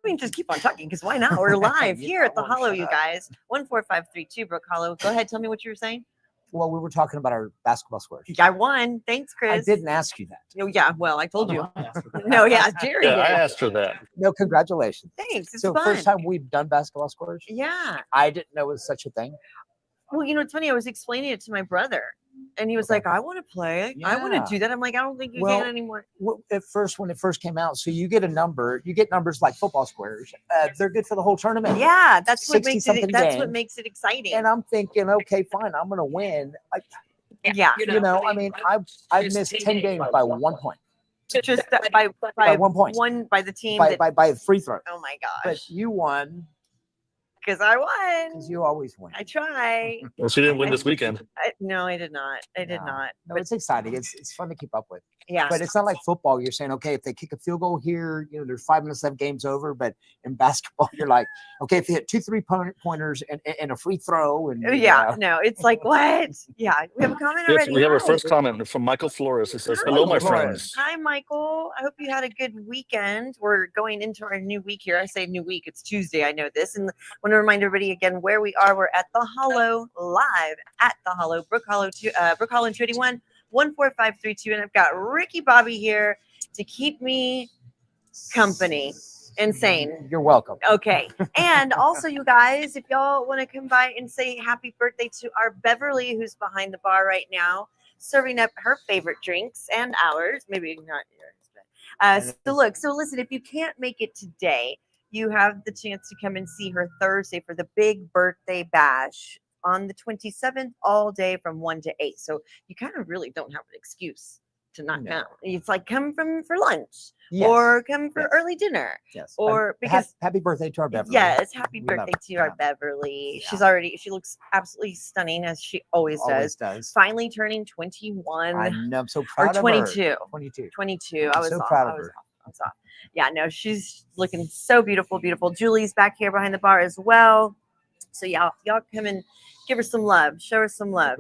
mean, just keep on talking because why not? We're live here at the Hollow, you guys. 14532 Brook Hollow. Go ahead. Tell me what you were saying. Well, we were talking about our basketball scores. I won. Thanks, Chris. I didn't ask you that. Oh, yeah. Well, I told you. No, yeah. Jerry Yeah, did. I asked her that. No, congratulations. Thanks. It's So fun. first time we've done basketball scores? Yeah. I didn't know it was such a thing. Well, you know, it's funny. I was explaining it to my brother, and he was like, I want to play. I want to do that. I'm like, I don't think you can anymore. Well, when it first came out, so you get a number, you get numbers like football squares. They're good for the whole tournament. Yeah, that's what makes it. That's games. what makes it exciting. And I'm thinking, okay, fine, I'm gonna win. Yeah. You know, I mean, I've missed 10 games by 1 point. Just by 1 point. One by the team. By a free throw. Oh my gosh. But you won. Because I won. Because you always win. I try. Well, she didn't win this weekend. No, I did not. I did not. No, it's exciting. It's fun to keep up with. Yeah. But it's not like football. You're saying, okay, if they kick a field goal here, you know, there's 5 minutes left, game's over. But in basketball, you're like, okay, if they hit 2 3-pointers and a free throw. And no, it's like, what? Yeah. We have a comment Yes, already. we have our first comment from Michael Flores. It says, hello, my friends. Hi, Michael. I hope you had a good weekend. We're going into our new week here. I say new week. It's Tuesday. I know this. And I want to remind everybody again where we are. We're at the Hollow, live at the Hollow, Brook Hollow, Brook Hollow in 281 14532. And I've got Ricky Bobby here to keep me company. Insane. You're welcome. Okay. And also, you guys, if y'all want to come by and say happy birthday to our Beverly, who's behind the bar right now, serving up her favorite drinks and ours. Maybe not yours. So listen, if you can't make it today, you have the chance to come and see her Thursday for the big birthday bash on the 27th, all day from 1 to 8. So you kind of really don't have an excuse to not come. It's like come for lunch or come for early dinner. Yes. Or because happy birthday to our Beverly. Yes, happy birthday to our Beverly. Yeah. She looks absolutely stunning as she always does. Finally turning 21. I know, I'm so proud of her. 22. I was so off. proud of her. I was off. Yeah, no, she's looking so beautiful. Julie's back here behind the bar as well. So y'all come and give her some love. Show her some love.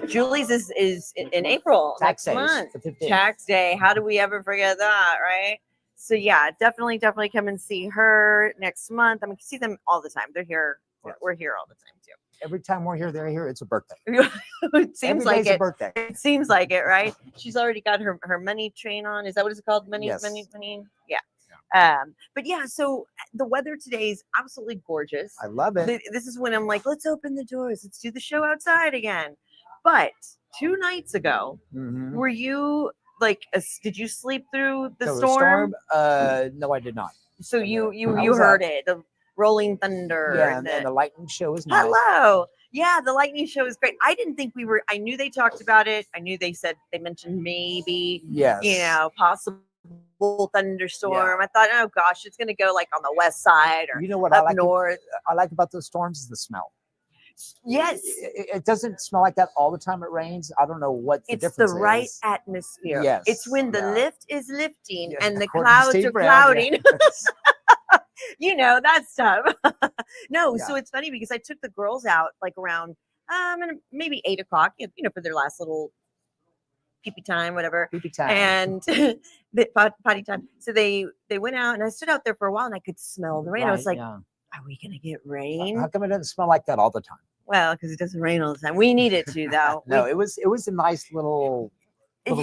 Julie's is in April next month. Tax day. How do we ever forget that, right? So yeah, definitely come and see her next month. I mean, see them all the time. They're here. We're here all the time too. Every time we're here, they're here. It's a birthday. It seems like it. A birthday. It seems like it, right? She's already got her money train on. Is that what it's called? Money. Yeah. But yeah, so the weather today is absolutely gorgeous. I love it. This is when I'm like, let's open the doors. Let's do the show outside again. But 2 nights ago, were you like, did you sleep through the storm? No, I did not. So you heard it, the rolling thunder. Yeah, and the lightning show is nice. Hello. Yeah, the lightning show is great. I didn't think I knew they talked about it. I knew they mentioned maybe, possible thunderstorm. I thought, oh gosh, it's going to go like on the west side or up north. I like about those storms is the smell. Yes. It doesn't smell like that all the time it rains. I don't know what the difference is. It's the right atmosphere. Yes. It's when the lift is lifting and the clouds are clouding. You know, that stuff. So it's funny because I took the girls out like around maybe 8 o'clock, for their last little pee-pee time, whatever. Pee-pee time. And the potty time. So they went out and I stood out there for a while and I could smell the rain. I was like, are we going to get rain? How come it doesn't smell like that all the time? Well, because it doesn't rain all the time. We need it to, though. No, it was a nice little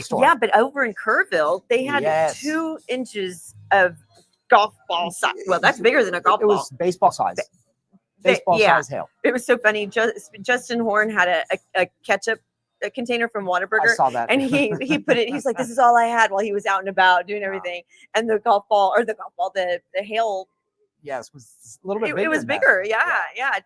storm. Yeah, but over in Kerrville, they had 2 inches of golf ball size. Well, that's bigger than a golf ball. It was baseball size. Baseball size hail. It was so funny. Justin Horn had a ketchup container from Whataburger. I saw that. And he put it, he's like, this is all I had while he was out and about doing everything. And the hail. Yes, was a little bit bigger. It was bigger. Yeah.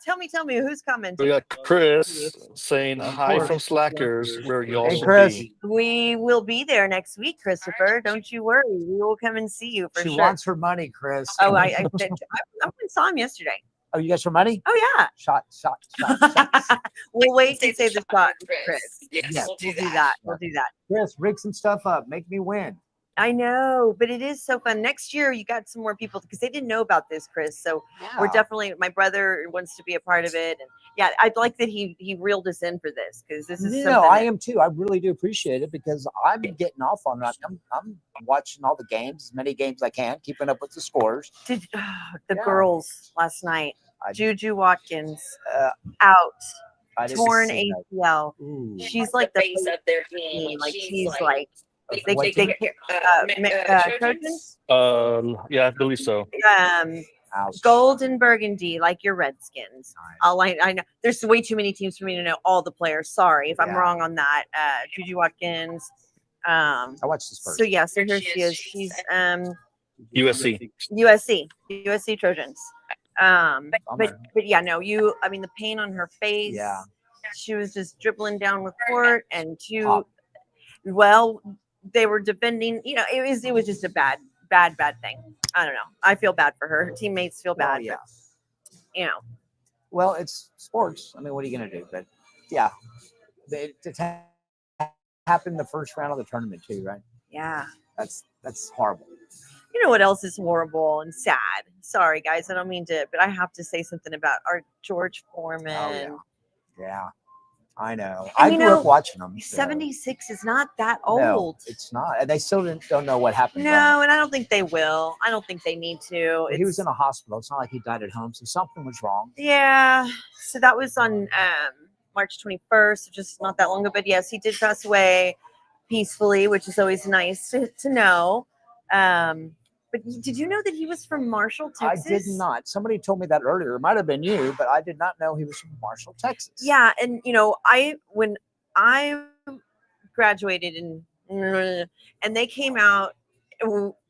Tell me who's coming. We got Chris saying hi from Slackers, where you also Chris. We will be there next week, Christopher. Don't you worry. We will come and see you for sure. She wants her money, Chris. Oh, I saw him yesterday. Oh, you guys for money? Oh, yeah. Shot. We'll wait to say the shot, Chris. Yes, we'll do that. We'll do that. Chris, rig some stuff up. Make me win. I know, but it is so fun. Next year, you got some more people because they didn't know about this, Chris. So we're definitely. My brother wants to be a part of it, and yeah, I'd like that he reeled us in for this because this is. No, I am too. I really do appreciate it because I'm getting off on it. I'm watching all the games, as many games I can, keeping up with the scores. Did the girls last night? Juju Watkins out, torn ACL. She's like the face of their team. Like she's like. Trojans? Yeah, I believe so. Gold and burgundy, like your Redskins. I know there's way too many teams for me to know all the players. Sorry if I'm wrong on that. Juju Watkins. I watched this first. So yeah, so here she is. She's USC Trojans. But yeah, no, I mean the pain on her face. Yeah. She was just dribbling down the court and well, they were defending, it was just a bad thing. I don't know. I feel bad for her. Her teammates feel bad. Yeah. But, well, it's sports. I mean, what are you going to do? But yeah, it happened the first round of the tournament too, right? Yeah. That's horrible. You know what else is horrible and sad? Sorry, guys. I don't mean to, but I have to say something about our George Foreman. Oh, yeah. I know. I grew up watching them. 76 is not that old. No, it's not. And they still don't know what happened. No, and I don't think they will. I don't think they need to. He was in a hospital. It's not like he died at home. So something was wrong. Yeah. So that was on March 21st, just not that long ago. But yes, he did pass away peacefully, which is always nice to know. But did you know that he was from Marshall, Texas? I did not. Somebody told me that earlier. It might have been you, but I did not know he was from Marshall, Texas. Yeah, and when I graduated and they came out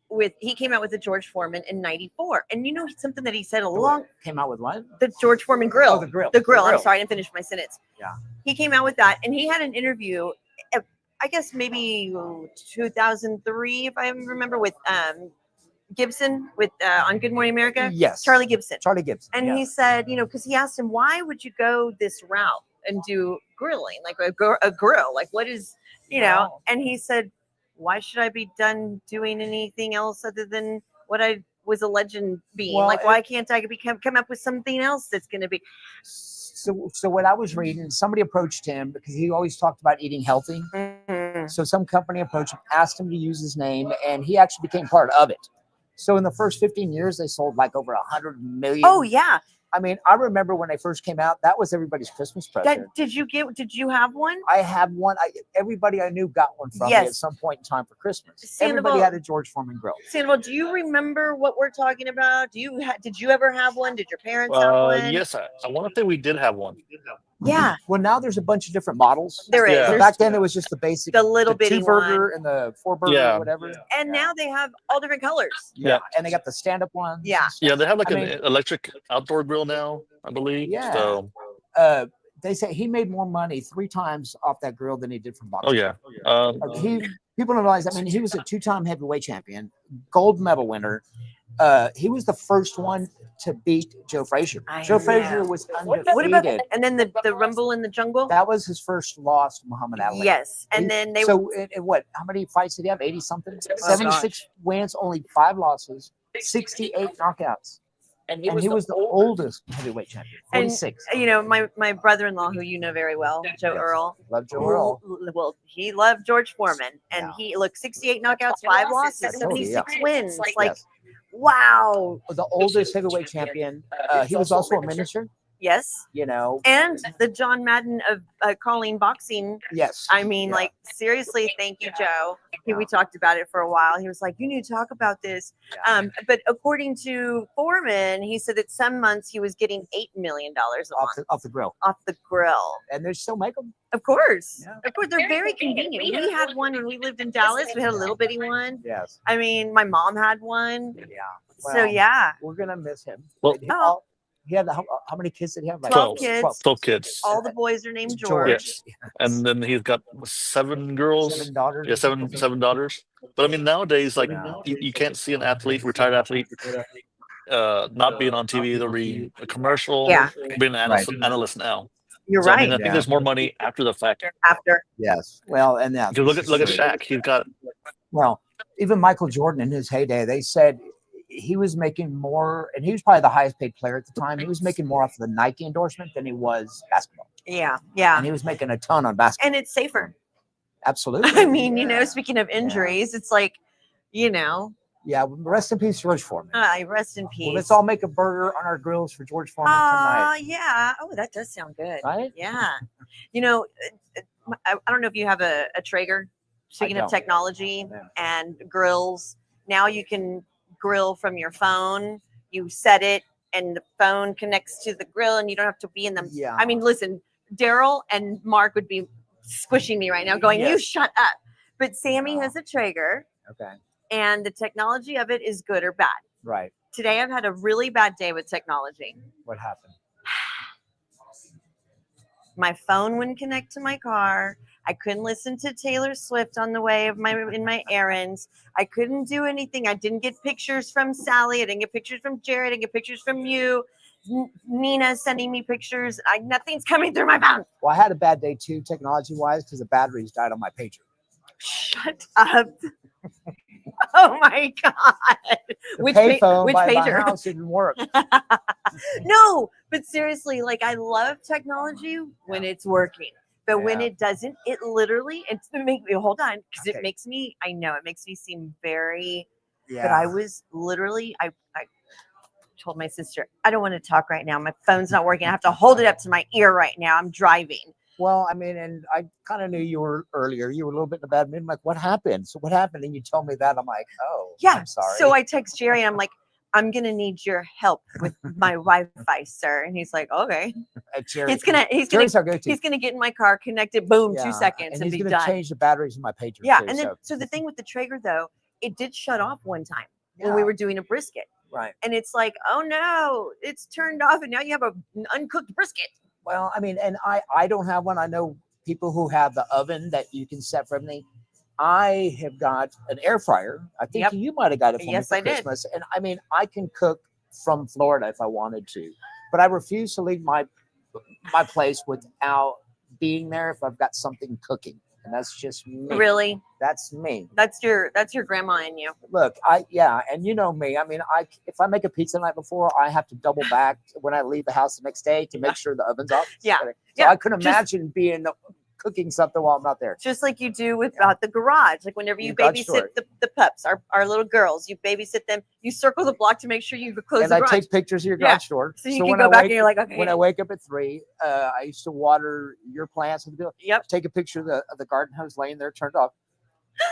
with the George Foreman in '94, and something that he said came out with what? The George Foreman grill. Oh, the grill. The grill. I'm sorry, I didn't finish my sentence. Yeah. He came out with that, and he had an interview. I guess maybe 2003, if I remember, with Gibson with on Good Morning America. Yes. Charlie Gibson. And yeah. He said, because he asked him, why would you go this route and do grilling, like a grill? Like, what is, and he said, why should I be done doing anything else other than what I was a legend being? Well, why can't I come up with something else that's going to be? So what I was reading, somebody approached him because he always talked about eating healthy. Mm-hmm. So some company approached him, asked him to use his name, and he actually became part of it. So in the first 15 years, they sold like over 100 million. Oh, yeah. I mean, I remember when they first came out, that was everybody's Christmas present. Did you have one? I have one. Everybody I knew got one from me at some point in time for Christmas. Everybody had a George Foreman grill. Sandoval, do you remember what we're talking about? Did you ever have one? Did your parents have one? Yes, I want to say we did have one. Yeah. Well, now there's a bunch of different models. There is. But back then, it was just the basic, the little bitty 2-burger and the 4-burger, whatever. And now they have all different colors. Yeah. And they got the stand-up ones. Yeah. Yeah, they have like an electric outdoor grill now, I believe. Yeah. So they say he made more money 3 times off that grill than he did from boxing. Oh yeah. People don't realize. I mean, he was a 2-time heavyweight champion, gold medal winner. He was the first one to beat Joe Frazier. Joe Frazier was undefeated. What about and then the Rumble in the Jungle? That was his first loss to Muhammad Ali. Yes, and then they. So what? How many fights did he have? 80 something. 76 wins, only 5 losses, 68 knockouts. And he was the oldest heavyweight champion, 46. And, my brother-in-law, who you know very well, Joe Earl. Love Joe Earl. Well, he loved George Foreman, and he 68 knockouts, 5 losses, 76 wins. Wow. The oldest heavyweight champion. He was also a minister. Yes. And the John Madden of calling boxing. Yes. I mean, seriously, thank you, Joe. We talked about it for a while. He was like, you need to talk about this. Yeah. But according to Foreman, he said that some months he was getting $8 million off the grill. Off the grill. And they still make them. Of course. Yeah. Of course. They're very convenient. We had one when we lived in Dallas. We had a little bitty one. Yes. I mean, my mom had one. Yeah. Well, so, yeah. We're going to miss him. Well, he had how many kids did he have? 12 kids. 12 kids. All the boys are named George. Yes. And then he's got 7 girls. 7 daughters. Yeah, seven daughters. But I mean, nowadays, you can't see an retired athlete, not being on TV. They'll be a commercial, being an analyst now. You're right. I mean, I think there's more money after the fact. After. Yes. Well, and now look at Shaq. He's got. Well, even Michael Jordan in his heyday, they said he was making more, and he was probably the highest paid player at the time. He was making more off of the Nike endorsement than he was basketball. Yeah. And he was making a ton on basketball. And it's safer. Absolutely. I mean, speaking of injuries, it's like, Yeah, rest in peace, George Foreman. Rest in peace. Well, let's all make a burger on our grills for George Foreman tonight. Yeah. Oh, that does sound good. Right? Yeah. I don't know if you have a Traeger. Speaking of technology and grills, now you can grill from your phone. You set it, and the phone connects to the grill, and you don't have to be in them. Yeah. I mean, listen, Daryl and Mark would be squishing me right now, going, "You shut up." But Sammy has a Traeger. Okay. And the technology of it is good or bad. Right. Today, I've had a really bad day with technology. What happened? My phone wouldn't connect to my car. I couldn't listen to Taylor Swift on the way in my errands. I couldn't do anything. I didn't get pictures from Sally. I didn't get pictures from Jared. I didn't get pictures from you. Nina sending me pictures. Nothing's coming through my phone. Well, I had a bad day too, technology-wise, because the batteries died on my pager. Shut up. Oh my God. Which payphone which by my pager? house didn't work. No, but seriously, I love technology when it's working. But when it doesn't, it literally, it makes me, hold on, because it makes me seem very, but I was literally, I told my sister, I don't want to talk right now. My phone's not working. I have to hold it up to my ear right now. I'm driving. Well, I mean, and I kind of knew you were earlier. You were a little bit in a bad mood. I'm like, what happened? So what happened? And you told me that. I'm like, oh, yeah. I'm sorry. So I text Jerry and I'm like, I'm going to need your help with my Wi-Fi, sir. And he's like, okay. Jerry, he's going to get in my car, connect it, boom, 2 seconds and he's be going to done. change the batteries in my pager. Yeah. Too, And then, so the thing with the Traeger though, it did shut off one time when we were doing a brisket. Right. And it's like, oh no, it's turned off and now you have an uncooked brisket. Well, I mean, and I don't have one. I know people who have the oven that you can set for everything. I have got an air fryer. I think you might have got it for me for Christmas. And I mean, I can cook from Florida if I wanted to, but I refuse to leave my place without being there if I've got something cooking. And that's just me. Really? That's me. That's your grandma in you. Look, and you know me. I mean, if I make a pizza the night before, I have to double back when I leave the house the next day to make sure the oven's off. Yeah. So I couldn't imagine being cooking something while I'm not there. Just like you do about the garage. Like whenever you babysit the pups, our little girls, you babysit them, you circle the block to make sure you close the garage. And I take pictures of your garage door. So you can go back and you're like, okay. When I wake up at 3, I used to water your plants. Yep. Take a picture of the garden hose laying there turned off.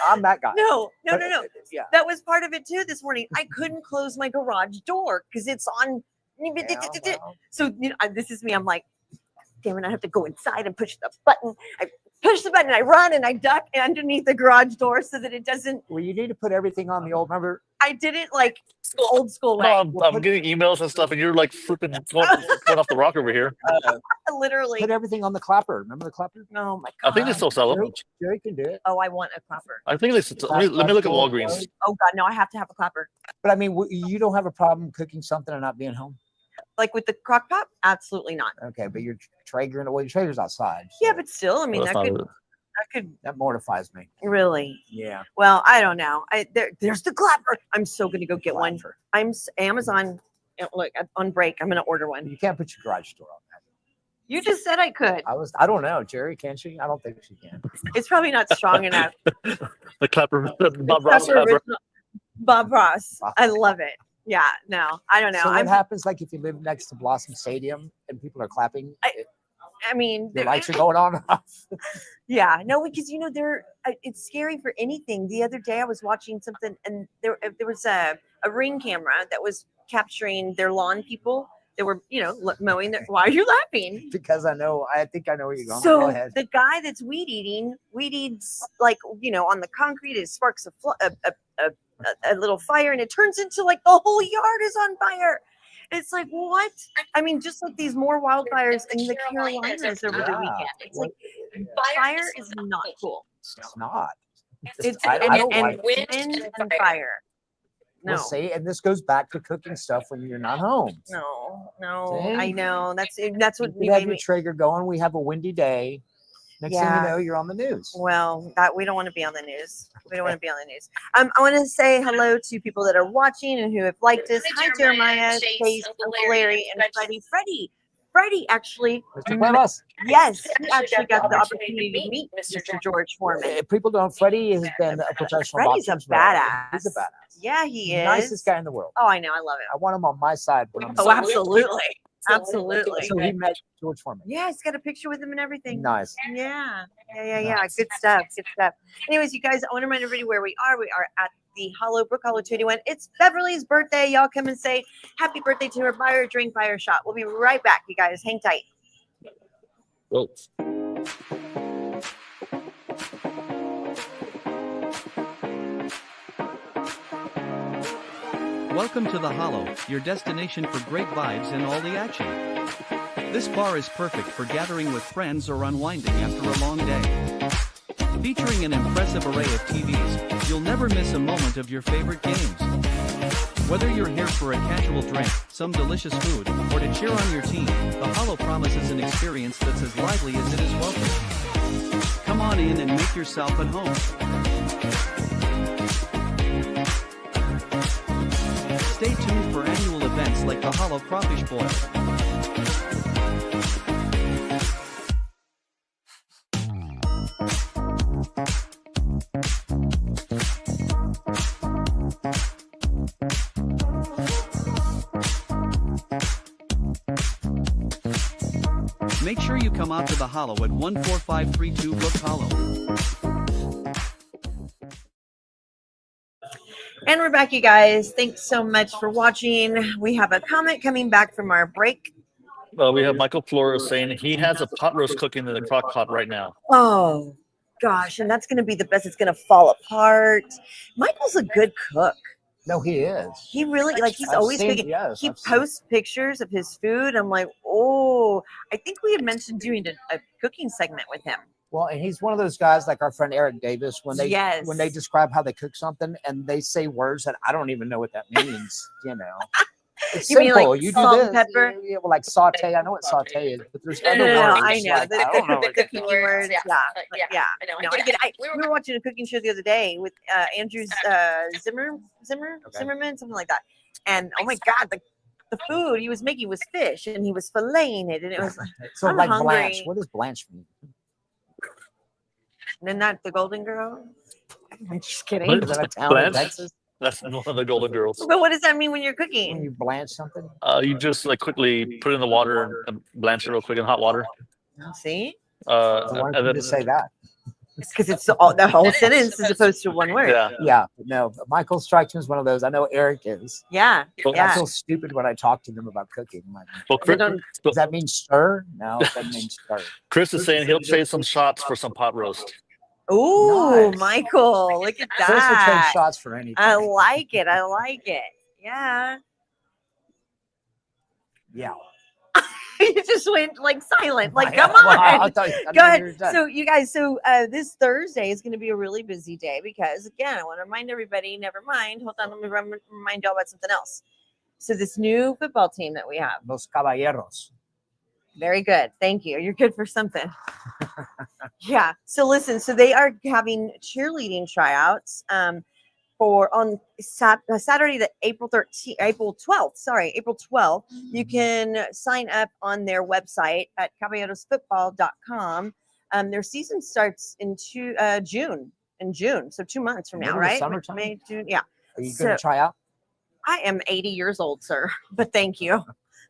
I'm that guy. No. Yeah. That was part of it too this morning. I couldn't close my garage door because it's on. So this is me. I'm like, damn it, I have to go inside and push the button. I push the button, I run and I duck underneath the garage door so that it doesn't. Well, you need to put everything on the old number. I did it like old school way. No, I'm getting emails and stuff, and you're like flipping going off the rock over here. Literally. Put everything on the clapper. Remember the clapper? Oh my God. I think they still sell them. Jerry can do it. Oh, I want a clapper. I think let me look at Walgreens. Oh God, no, I have to have a clapper. But I mean, you don't have a problem cooking something and not being home? Like with the crock pot? Absolutely not. Okay, but your Traeger, your Traeger's outside. So. Yeah, but still, I mean, that mortifies me. Really? Yeah. Well, I don't know. There's the clapper. I'm so gonna go get one. I'm Amazon. Look, on break. I'm gonna order one. You can't put your garage door on that. You just said I could. I don't know, Jerry. Can she? I don't think she can. It's probably not strong enough. The clapper, Bob Ross clapper. Bob Ross. I love it. Yeah. No, I don't know. So what happens like if you live next to Blossom Stadium and people are clapping? I mean, the lights are going on and off. Yeah, no, because it's scary for anything. The other day I was watching something and there was a Ring camera that was capturing their lawn people. They were, mowing their. Why are you laughing? Because I think I know where you're going. So go ahead. The guy that's weed eats like, on the concrete, it sparks a little fire and it turns into like the whole yard is on fire. It's like, what? I mean, just like these more wildfires in the Carolinas over the weekend. It's like, fire is not cool. It's not. Wind and fire. No. We'll see, and this goes back to cooking stuff when you're not home. No, I know. That's what we have your Traeger going. We have a windy day. Next thing you know, you're on the news. Well, that we don't want to be on the news. We don't want to be on the news. I want to say hello to people that are watching and who have liked us. Hi, Jeremiah, Chase, Uncle Larry, and Freddie. Freddie actually, yes, he actually got the opportunity to meet Mr. George Foreman. People don't. Freddie has been a professional Freddie's boxer. A badass. He's a badass. Yeah, he is. Nicest guy in the world. Oh, I know. I love it. I want him on my side. When I'm absolutely. Absolutely. So he met George Foreman. Yeah, he's got a picture with him and everything. Nice. Yeah. Nice. Good stuff. Good stuff. Anyways, you guys, I want to remind everybody where we are. We are at the Brook Hollow 281. It's Beverly's birthday. Y'all come and say happy birthday to her. Buy her a drink, buy her a shot. We'll be right back, you guys. Hang tight. Well. Welcome to the Hollow, your destination for great vibes and all the action. This bar is perfect for gathering with friends or unwinding after a long day. Featuring an impressive array of TVs, you'll never miss a moment of your favorite games. Whether you're here for a casual drink, some delicious food, or to cheer on your team, the Hollow promises an experience that's as lively as it is welcome. Come on in and make yourself at home. Stay tuned for annual events like the Hollow Crawfish Boil. Make sure you come out to the Hollow at 14532 Brook Hollow. And we're back, you guys. Thanks so much for watching. We have a comment coming back from our break. We have Michael Flores saying he has a pot roast cooking in the crock pot right now. Oh, gosh. And that's going to be the best. It's going to fall apart. Michael's a good cook. No, he is. He really, like, he's always big. Yes, he posts pictures of his food. I'm like, oh, I think we had mentioned doing a cooking segment with him. Well, and he's one of those guys like our friend Eric Davis, when they describe how they cook something and they say words that I don't even know what that means, you know. It's you simple. Mean like you salt do this, and pepper? Like saute. I know what saute is, but there's other words. I know. Like, the cooking words. Yeah. I know. We were watching a cooking show the other day with Andrew Zimmerman, something like that. And oh my God, the food he was making was fish, and he was filleting it, and it was so I'm like hungry. Blanche. What does Blanche mean? Isn't that the Golden Girl? I'm just kidding. What? Is that a town in Texas? That's one of the Golden Girls. But what does that mean when you're cooking? When you blanch something? You just like quickly put it in the water and blanch it real quick in hot water. See? Why did you say that? Because it's the whole sentence as opposed to one word. Yeah. No, Michael strikes me as one of those. I know Eric is. Yeah. I feel stupid when I talk to them about cooking. Like, does that mean stir? No, it doesn't mean stir. Chris is saying he'll trade some shots for some pot roast. Ooh, Nice. Michael, look at that. Chris will trade shots for anything. I like it. Yeah. Yeah. You just went like silent. Like, come Well, on. Go ahead. So you guys, this Thursday is going to be a really busy day because, again, I want to remind everybody, never mind. Hold on, let me remind y'all about something else. So this new football team that we have. Los Caballeros. Very good. Thank you. You're good for something. Yeah. So listen, so they are having cheerleading tryouts for on Saturday, April 12th. You can sign up on their website at caballerosfootball.com. Their season starts in June. So 2 months from now, right? Summertime? May, June. Yeah. Are you going to try out? I am 80 years old, sir, but thank you.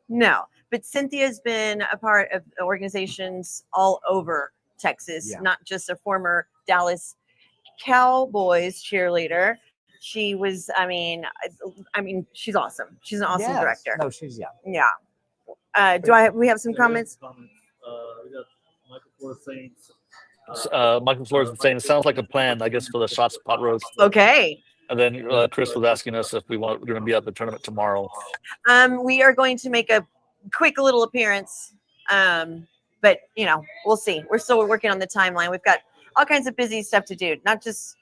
No, but Cynthia's been a part of organizations all over Texas, not just a former Dallas Cowboys cheerleader. She was, I mean, she's awesome. She's an awesome director. No, she's Yeah. We have some comments? We got Michael Flores saying. Michael Flores is saying it sounds like a plan, I guess, for the shots pot roast. Okay. And then Chris was asking us if we're going to be at the tournament tomorrow. We are going to make a quick little appearance, but we'll see. We're still working on the timeline. We've got all kinds of busy stuff to do. Not just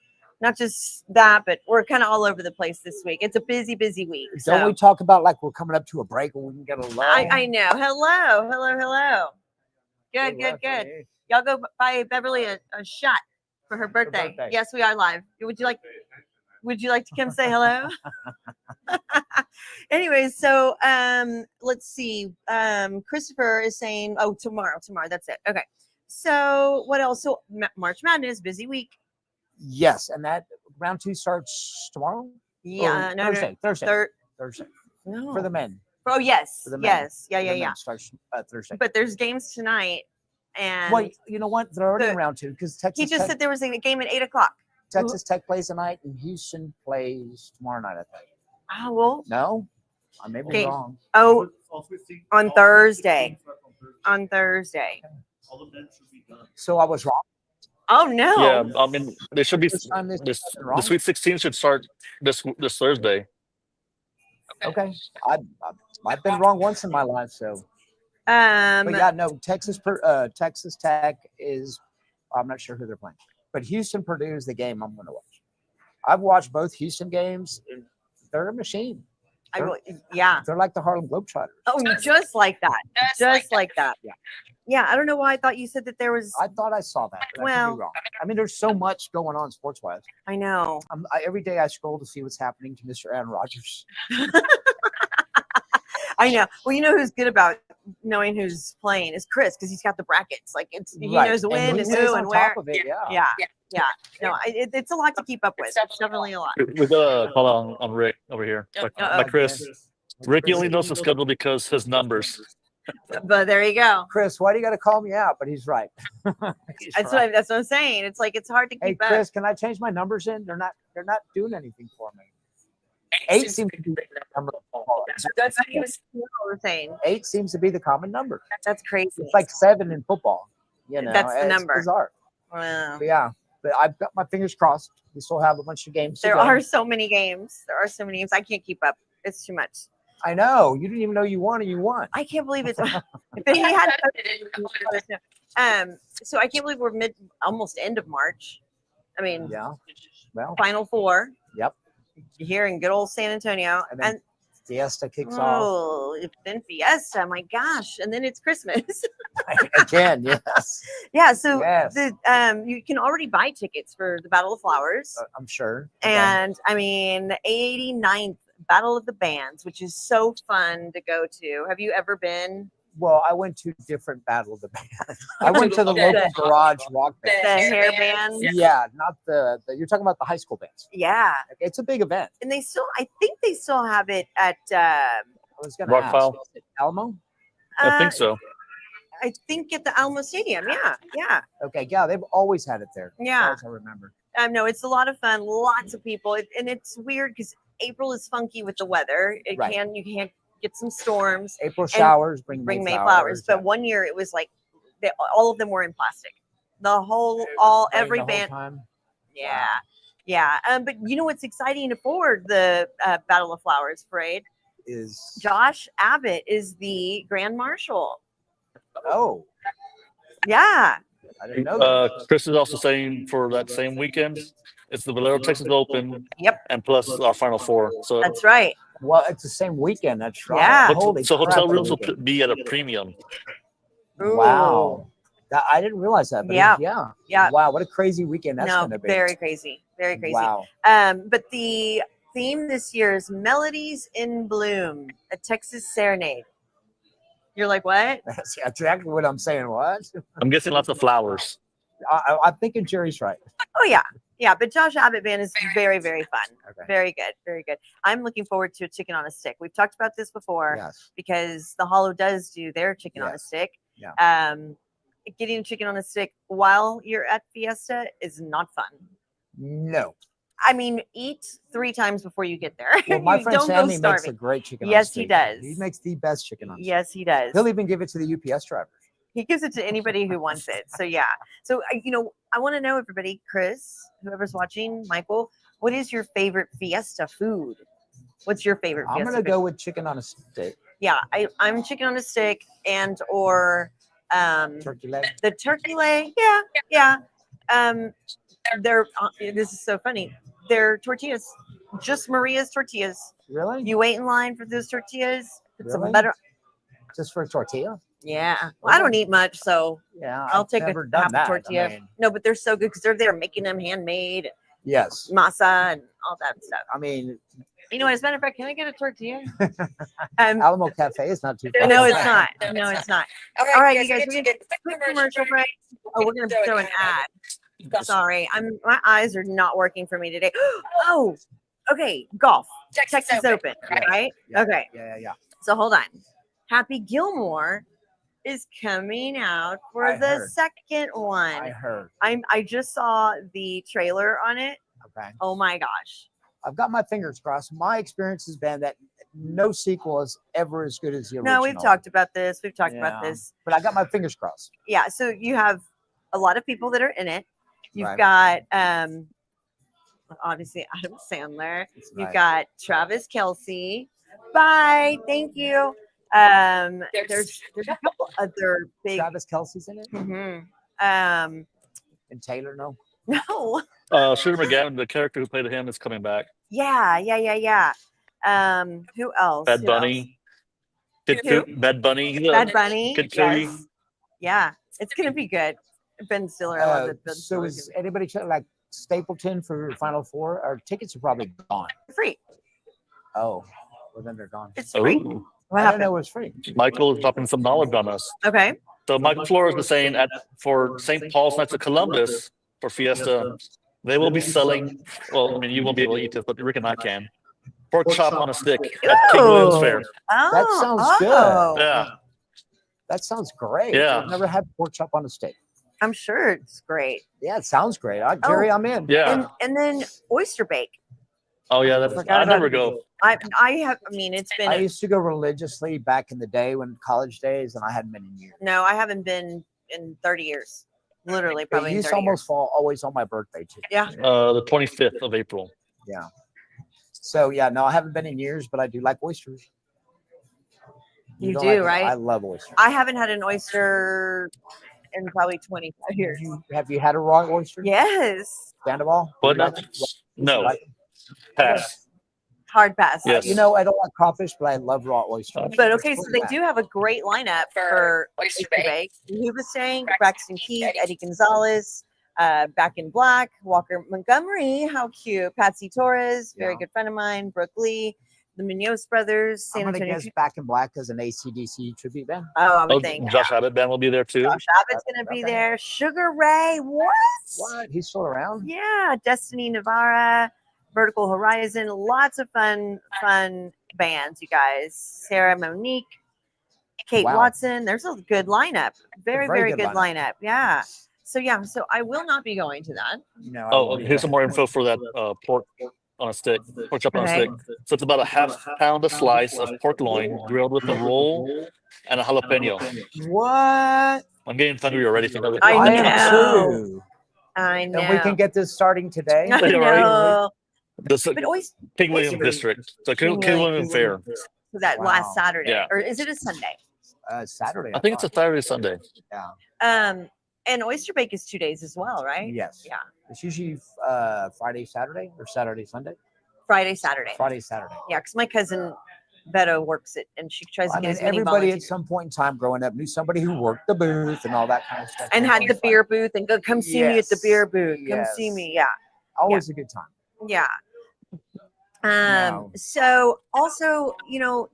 that, but we're kind of all over the place this week. It's a busy week. Don't we talk about like we're coming up to a break where we can get a lull? I know. Hello. Good. Y'all go buy Beverly a shot for her birthday. Yes, we are live. Would you like to come say hello? Anyways, so let's see. Christopher is saying, oh, tomorrow. That's it. Okay. So what else? So March Madness, busy week. Yes, and that round 2 starts tomorrow. Yeah, Thursday. No, For the men. Oh yes, For the men. yeah. Starts Thursday. But there's games tonight, and well, you know what? They're already in round 2 because Texas. He just said there was a game at 8:00. Texas Tech plays tonight, and Houston plays tomorrow night. I think. Oh well. No, I may be wrong. Oh, on Thursday. On Thursday. So I was wrong. Oh no! Yeah, I mean, they should be. The Sweet 16 should start this Thursday. Okay, I've been wrong once in my life, so. But yeah, no, Texas Tech is. I'm not sure who they're playing, but Houston Purdue is the game I'm going to watch. I've watched both Houston games. They're a machine. They're like the Harlem Globetrotters. Oh, just like that. Just like that. Yeah. I don't know why I thought you said that there was. I thought I saw that. But I could be wrong. I mean, there's so much going on sports-wise. I know. Every day I scroll to see what's happening to Mr. Aaron Rodgers. I know. Well, you know who's good about knowing who's playing is Chris, because he's got the brackets. Like he knows when and who and where. Yeah. No, it's a lot to keep up with. It's definitely a lot. We got a call on Rick over here. By Chris. Ricky only knows the schedule because his numbers. But there you go. Chris, why do you got to call me out? But he's right. That's what I'm saying. It's like it's hard to keep up. Hey, Chris, can I change my numbers in? They're not doing anything for me. 8 seems to be the number. That's what he was saying. 8 seems to be the common number. That's crazy. It's like 7 in football. You know, that's the number. Bizarre. Wow. But yeah, but I've got my fingers crossed. We still have a bunch of games. There are so many games. I can't keep up. It's too much. I know. You didn't even know you won, and you won. I can't believe it's. If he had. So I can't believe we're almost end of March. I mean. Yeah. Well. Final 4. Yep. Here in good old San Antonio, and Fiesta kicks off. Oh, then Fiesta, my gosh, and then it's Christmas. Again, yes. Yeah, so you can already buy tickets for the Battle of Flowers. I'm sure. And I mean, 89th Battle of the Bands, which is so fun to go to. Have you ever been? Well, I went to different Battle of the Bands. I went to the local garage rock band. The hair bands? Yeah, not the you're talking about the high school bands. Yeah. It's a big event. And I think they still have it at I was gonna ask, Alamo? I think so. I think at the Alamo Stadium. Yeah. Okay, yeah, they've always had it there. Yeah. As far as I remember. No, it's a lot of fun. Lots of people. And it's weird because April is funky with the weather. You can't get some storms. April showers bring May flowers. But one year it was like all of them were in plastic. Every band. Yeah. Wow. Yeah. But you know what's exciting for the Battle of Flowers parade is Josh Abbott is the Grand Marshal. Oh. Yeah. I didn't know that. Chris is also saying for that same weekend, it's the Valero Texas Open. Yep. And plus our Final 4. So that's right. Well, it's the same weekend. That's right. Yeah. So hotel rooms will be at a premium. Ooh. Wow. I didn't realize that. But yeah. Wow, what a crazy weekend that's going to be. Very crazy. Very crazy. Wow. But the theme this year is Melodies in Bloom, a Texas serenade. You're like, what? That's exactly what I'm saying. What? I'm guessing lots of flowers. I'm thinking Jerry's right. Oh, yeah. Yeah, but Josh Abbott Band is very, very fun. Okay. Very good. Very good. I'm looking forward to a chicken on a stick. We've talked about this before because the Hollow does do their chicken on a stick. Yeah. Getting chicken on a stick while you're at Fiesta is not fun. No. I mean, eat 3 times before you get there. Well, my friend Sammy makes a great chicken on a stick. Yes, he does. He makes the best chicken on a stick. Yes, he does. He'll even give it to the UPS driver. He gives it to anybody who wants it. So, yeah. So, I want to know, everybody, Chris, whoever's watching, Michael, what is your favorite Fiesta food? What's your favorite Fiesta food? I'm going to go with chicken on a stick. Yeah, I'm chicken on a stick or turkey leg. The turkey leg. Yeah. This is so funny. They're tortillas, just Maria's tortillas. Really? You wait in line for those tortillas. It's really? better. Just for a tortilla? Yeah. Well, I don't eat much, so Yeah, I'll I've take never a done half a that. tortilla. I mean, No, but they're so good because they're there making them handmade, yes. masa and all that stuff. I mean, You know what? As a matter of fact, can I get a tortilla? Alamo Cafe is not too far. No, it's not. No, it's not. All right, you guys, we're gonna get a quick commercial break. Oh, we're gonna throw an ad. Sorry, my eyes are not working for me today. Oh, okay. Golf. Texas Open, right? Yeah, Okay. Yeah. So hold on. Happy Gilmore is coming out for I the heard. second one. I heard. I just saw the trailer on it. Okay. Oh my gosh. I've got my fingers crossed. My experience has been that no sequel is ever as good as the original. No, we've talked about this. We've talked about this. But I got my fingers crossed. Yeah. So you have a lot of people that are in it. You've Right. got obviously Adam Sandler. You've Right. got Travis Kelce. Bye. Thank you. There's a couple other big. Travis Kelce's in it. Mhm. And Taylor, no. No. Shooter McGavin, the character who played him, is coming back. Yeah. Who else? Bad Who Bunny. Bad Bunny. Bad Bunny. Kid Cudi. Yes. Yeah, it's gonna be good. Ben Stiller. I love it. Ben So Stiller is anybody like Stapleton for Final Four? Our tickets are probably gone. free. Oh, well then they're gone. It's free. Ooh. What I didn't happened? know it was free. Michael is dropping some knowledge on us. Okay. So Michael Flores was saying for St. Paul's Knights of Columbus for Fiesta, they will be selling. Well, I mean, you won't be able to eat this, but Rick and I can. Pork chop on a stick at King William's Fair. Oh, That sounds good. Yeah. That sounds great. Yeah. I've never had pork chop on a steak. I'm sure it's great. Yeah, it sounds great. Jerry, I'm in. Yeah. And then oyster bake. Oh yeah, that's. Forgot I about never it. go. I have. I mean, it's been. I used to go religiously back in the day when college days, and I hadn't been in years. No, I haven't been in 30 years. Literally, probably It in used 30 to almost years. fall always on my birthday too. Yeah. The 25th of April. Yeah. So yeah, no, I haven't been in years, but I do like oysters. You don't do, like it? right? I love oysters. I haven't had an oyster in probably 25 years. Have you had a raw oyster? Yes. Sandoval? But You like it? no. Like it? Pass. Hard pass. Yes. You know, I don't like crawfish, but I love raw oysters. But okay, so they do have a great lineup for oyster bake. Who was saying Braxton Keith, Eddie Gonzalez, Back in Black, Walker Montgomery, how cute, Patsy Torres, very good friend of mine, Brooke Lee, the Munoz brothers, San I'm gonna Antonio. guess Back in Black as an ACDC tribute band. Oh, I would think Josh Abbott band will be there too. Josh Abbott's gonna be there. Sugar Ray, what? What? He's still around? Yeah, Destiny Navarra, Vertical Horizon, lots of fun bands, you guys. Sarah Monique, Kate Wow. Watson. There's a good lineup. Very, very very good good lineup. Yeah. So I will not be going to that. No. I Oh, won't here's either. some more info for that pork on a stick, pork chop on a Okay. stick. So it's about a half pound a slice of pork loin grilled with a roll and a jalapeno. What? I'm getting hungry already. Think of it. I I am know. too. I know. And we can get this starting today. I Yeah, right. know. This But always King William District. So King William Fair. that last Wow. Saturday, Yeah. or is it a Sunday? Saturday. I think it's a Saturday, Sunday. And oyster bake is 2 days as well, right? Yes. Yeah. It's usually Friday, Saturday, or Saturday, Sunday. Friday, Saturday. Friday, Saturday. Yeah, because my cousin Beto works it, and she tries to I get mean, as many everybody at volunteers. some point in time growing up knew somebody who worked the booth and all that kind of stuff. And had the beer booth and go come see me at the Yes. beer booth. Come see Yes. me. Yeah. Always a good time. Yeah. Wow. So also,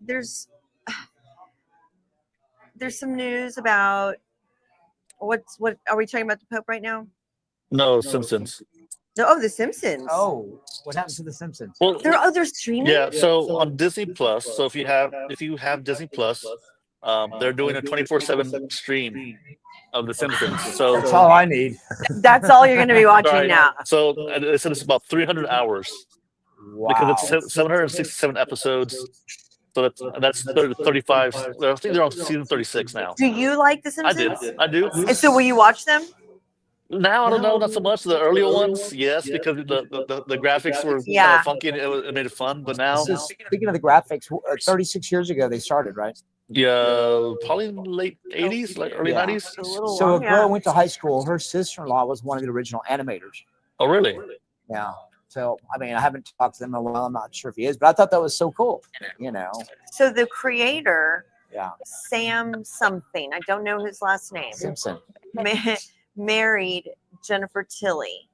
there's some news about what are we talking about the Pope right now? No, Simpsons. No, the Simpsons. Oh, what happened to the Simpsons? Well, they're streaming. yeah. So on Disney Plus. So if you have Disney Plus, they're doing a 24/7 stream of the Simpsons. So That's all I need. That's all you're going to be watching Sorry. now. So they said it's about 300 hours Wow. because it's 767 episodes. So that's 35. I think they're on season 36 now. Do you like the I Simpsons? do. And so will you watch them? Now I don't know, not so much. The earlier ones, yes, because the graphics were kind of funky and it made it fun. But now, So speaking of the graphics, 36 years ago they started, right? yeah, probably late 80s, like early Yeah. 90s. So a girl went to high school. Her sister-in-law was one of the original animators. Oh, really? Yeah. So I mean, I haven't talked to them in a while. I'm not sure if he is, but I thought that was so cool. So the creator Yeah. Sam something. I don't know his last name. Simpson. Married Jennifer Tilly.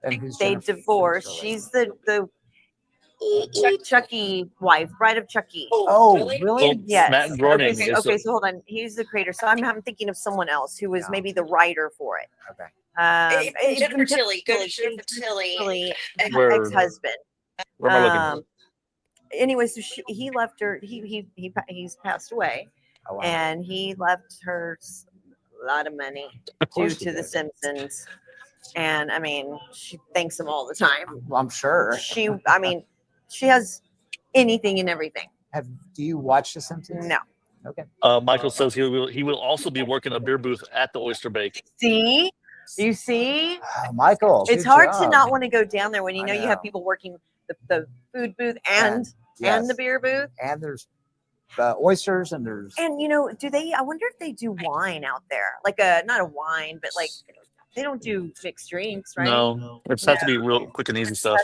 And who's They Jennifer divorced. Tilly? She's the Chucky wife, bride of Chucky. Oh, really? Yes. Matt Groening Okay, is so hold on. He's the creator. So I'm thinking of someone else who was maybe the writer for it. Okay. Jennifer Tilly. Go to Jennifer Tilly. Where- Ex-husband. Where am I looking? Anyway, so he left her. He's passed away, Oh, wow. and he left her a lot of money due course to he The did. Simpsons. And I mean, she thanks him all the time. Well, I'm sure. She has anything and everything. Do you watch The Simpsons? No. Okay. Michael says he will also be working a beer booth at the Oyster Bake. See, you see, Michael. it's good hard to job. not want to go down there when you I know you have know. people working the food booth and Yes. the beer booth. And there's oysters and there's. And I wonder if they do wine out there, like not a wine, but like they don't do mixed drinks, right? No, it has to be real quick and easy stuff.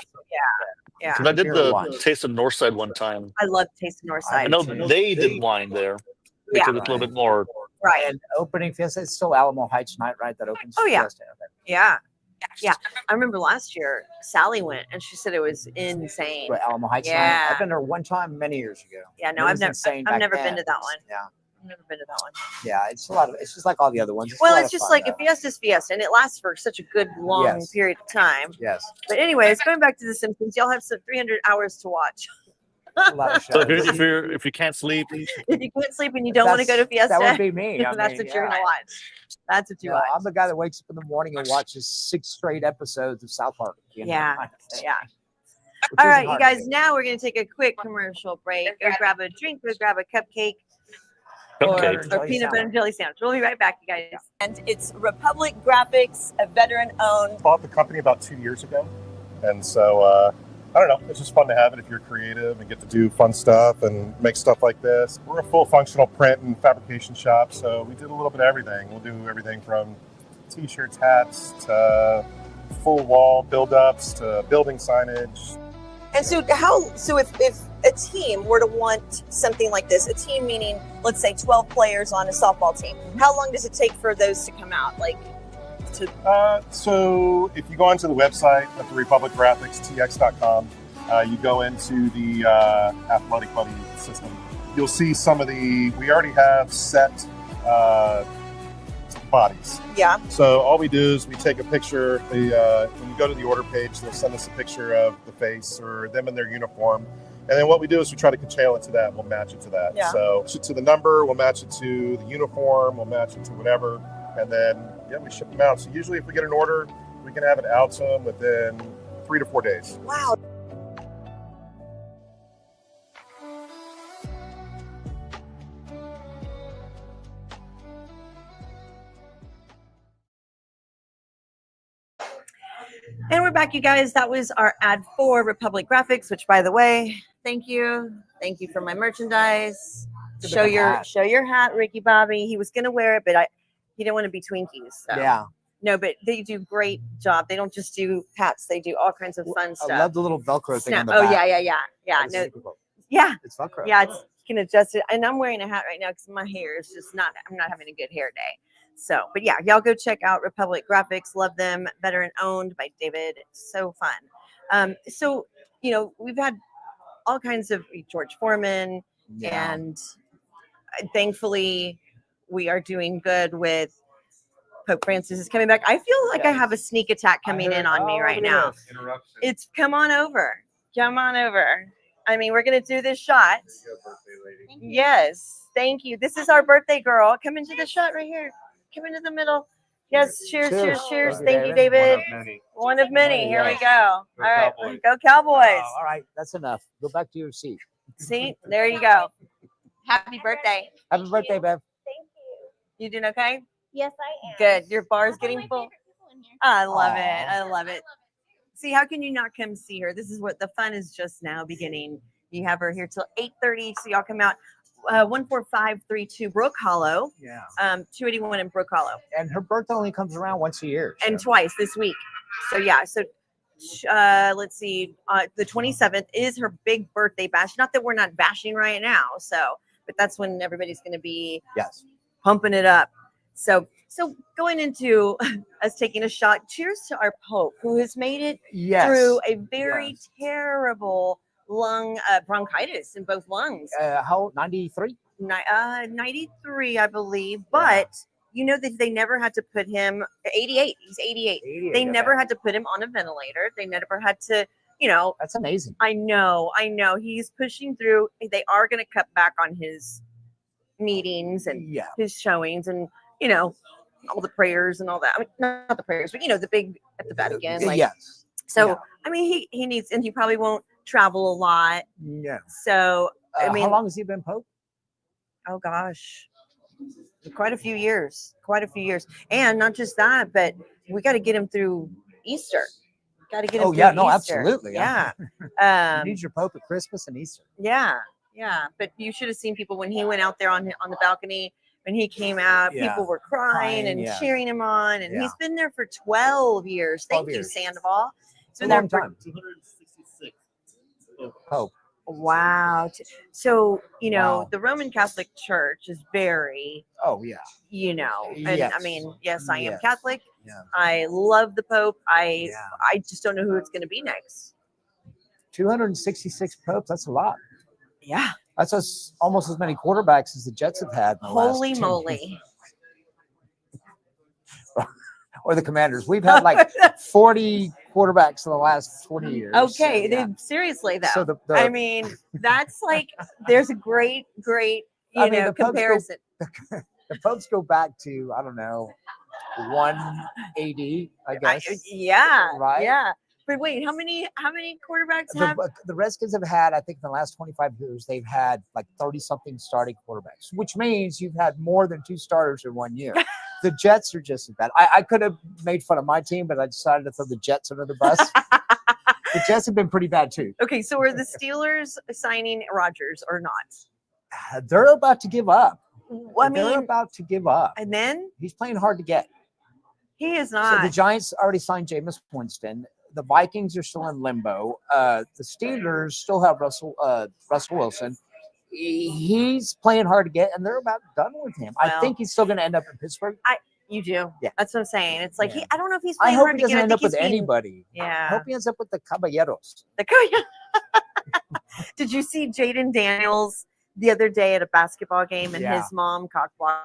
Yeah. 'Cause I did Beer the wine. Taste of Northside one time. I love Taste of Northside. I know they did wine there because it's a little bit more. Right. And opening Fiesta, it's still Alamo Heights night, right? That opens. Oh, yeah. Fiesta. Okay. Yeah. I remember last year Sally went and she said it was insane. But Alamo Heights Yeah. night. I've been there one time many years ago. Yeah, no, It I've was never insane I've back never been then. to that one. Yeah. I've never been to that one. Yeah, it's just like all the other ones. Well, a lot it's of just fun, like though. a Fiesta's Fiesta, and it lasts for such a good long Yes. period of time. Yes. But anyways, going back to The Simpsons, y'all have some 300 hours to watch. A lot of So shows. if you can't sleep, If you can't sleep and you don't want to go to Fiesta, That would be me. I that's mean, what you're gonna watch. That's what you watch. I'm the guy that wakes up in the morning and watches 6 straight episodes of South Park. Yeah. kind of thing, Yeah. which All isn't right, you hard to guys. do. Now we're gonna take a quick commercial break. Go grab a drink. Go grab a cupcake. Or cupcake. peanut butter and jelly sandwich. We'll be right back, you guys. And it's Republic Graphics, a veteran-owned. Bought the company about 2 years ago, and so I don't know. It's just fun to have it if you're creative and get to do fun stuff and make stuff like this. We're a full functional print and fabrication shop, so we did a little bit of everything. We'll do everything from t-shirts, hats, to full wall build-ups, to building signage. And so if a team were to want something like this, a team meaning, let's say 12 players on a softball team, how long does it take for those to come out? So if you go onto the website at the Republic Graphics, tx.com, you go into the Athletic Buddy system. You'll see some of we already have set bodies. Yeah. So all we do is we take a picture. When you go to the order page, they'll send us a picture of the face or them in their uniform. And then what we do is we try to tailor it to that. We'll match it to that. Yeah. So match it to the number, we'll match it to the uniform, we'll match it to whatever. And then, we ship them out. So usually if we get an order, we can have it out to them within 3 to 4 days. Wow. And we're back, you guys. That was our ad for Republic Graphics, which, by the way, thank you for my merchandise. Show your hat, Ricky Bobby. He was gonna wear it, but he didn't want to be Twinkies. So. Yeah. No, but they do great job. They don't just do hats; they do all kinds of fun stuff. I love the little Velcro thing on the Oh back. yeah. That is No, super cool. yeah. It's Velcro. Yeah, you can adjust it. And I'm wearing a hat right now because my hair is just I'm not having a good hair day. So, but yeah, y'all go check out Republic Graphics. Love them. Veteran owned by David. It's so fun. So, we've had all kinds of George Foreman, Yeah. and thankfully we are doing good with Pope Francis is coming back. I feel like I have a sneak attack coming in on me right now. It's come on over. Come on over. I mean, we're going to do this shot. Yes. Thank you. This is our birthday girl. Come into the shot right here. Come into the middle. Yes. Cheers. Thank you, David. One of many. Here we go. All right. Go Cowboys. All right. That's enough. Go back to your seat. See, there you go. Happy birthday. Happy birthday, Bev. Thank you. You doing okay? Yes, I am. Good. Your bar's getting full. I love it. Aw. I love it. See, how can you not come see her? This is what the fun is just now beginning. You have her here till 8:30. So y'all come out. 14532 Brook Hollow. Yeah. 281 in Brook Hollow. And her birthday only comes around once a year. And so. twice this week. So yeah. So let's see. The 27th is her big birthday bash. Not that we're not bashing right now. So, but that's when everybody's going to be Yes. pumping it up. So going into us taking a shot, cheers to our Pope, who has made it through a very terrible lung bronchitis in both lungs. How old? 93? 93, I believe. But you know that they never had to put him 88. He's 88. They never had to put him on a ventilator. They never had to, That's amazing. I know. He's pushing through. They are going to cut back on his meetings and his showings and, all the prayers and all that. I mean, not the prayers, but, the big at the Vatican. So, I mean, he needs, and he probably won't travel a lot. Yeah. So, I mean. How long has he been Pope? Oh, gosh. Quite a few years. And not just that, but we got to get him through Easter. Got to get him through Easter. Absolutely. Yeah. You need your Pope at Christmas and Easter. Yeah. But you should have seen people when he went out there on the balcony. When he came out, people were crying and cheering him on. And he's been there for 12 years. Thank you, Sandoval. It's a long time. 266. Pope. Wow. So, the Roman Catholic Church is very, and I mean, yes, I am Catholic. Yeah. I love the Pope. I just don't know who it's going to be next. 266 popes. That's a lot. Yeah. That's almost as many quarterbacks as the Jets have had. Holy moly. Or the Commanders. We've had like 40 quarterbacks in the last 20 years. Okay. So, seriously, though. So I mean, that's like, there's a great, comparison. The popes go back to, I don't know, 180, I guess. Right? Yeah. But wait, how many quarterbacks have? The Redskins have had, I think, in the last 25 years, they've had like 30-something starting quarterbacks, which means you've had more than 2 starters in 1 year. The Jets are just as bad. I could have made fun of my team, but I decided to throw the Jets under the bus. The Jets have been pretty bad, too. Okay, so are the Steelers signing Rodgers or not? They're about to give up. They're about to give up. And then? He's playing hard to get. He is not. So the Giants already signed Jameis Winston. The Vikings are still in limbo. The Steelers still have Russell Wilson. He's playing hard to get, and they're about done with him. Well, I think he's still going to end up in Pittsburgh. You do? Yeah. That's what I'm saying. It's like, I don't know if he's playing hard to get. I hope he doesn't end up with anybody. Yeah. I hope he ends up with the Caballeros. Did you see Jaden Daniels the other day at a basketball game, and his mom cock-blocked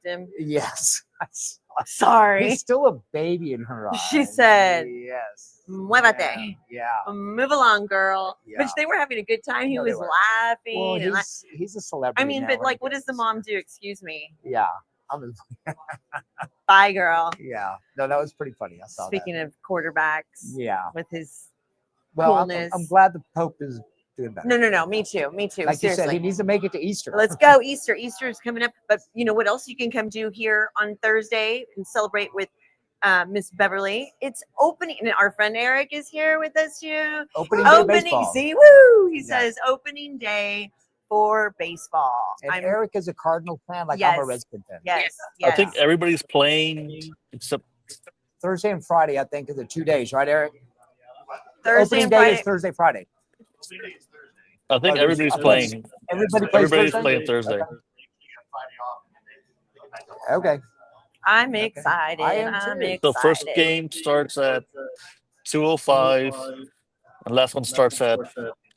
him? Yes. Sorry. He's still a baby in her eyes. She said, yes. Muévate. Yeah. Move along, girl. Yeah. But they were having a good time. He was laughing. Well, he's a celebrity. I mean, but like, what does the mom do? Excuse me. Yeah. Bye, girl. Yeah. No, that was pretty funny. I saw Speaking of quarterbacks. Yeah. With his coolness. I'm glad the Pope is doing better. No. Me too. Like seriously. you said, he needs to make it to Easter. Let's go. Easter is coming up. But you know what else you can come do here on Thursday and celebrate with Miss Beverly? It's opening. And our friend Eric is here with us too. Opening day baseball. See, woo! He says opening day for baseball. And Eric is a Cardinal fan, like I'm a Redskin fan. Yes. I think everybody's playing except Thursday and Friday. I think are the 2 days, right, Eric? Thursday and Friday. Is Thursday, Friday. I think everybody's playing. Everybody's playing Thursday. Okay. I'm excited. I'm excited. The first game starts at 2:05, and last one starts at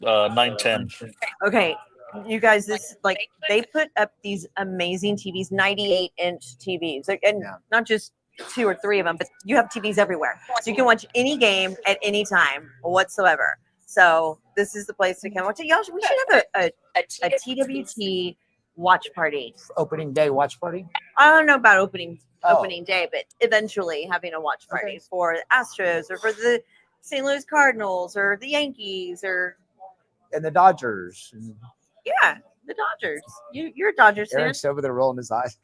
9:10. Okay, you guys, this they put up these amazing TVs, 98-inch TVs, and not just 2 or 3 of them, but you have TVs everywhere, so you can watch any game at any time whatsoever. So this is the place to come watch it. Y'all, we should have a TWT watch party. Opening day watch party? I don't know about opening day, but eventually having a watch party for the Astros or for the St. Louis Cardinals or the Yankees and the Dodgers. Yeah, the Dodgers. You're a Dodgers fan. Eric's over there rolling his eyes.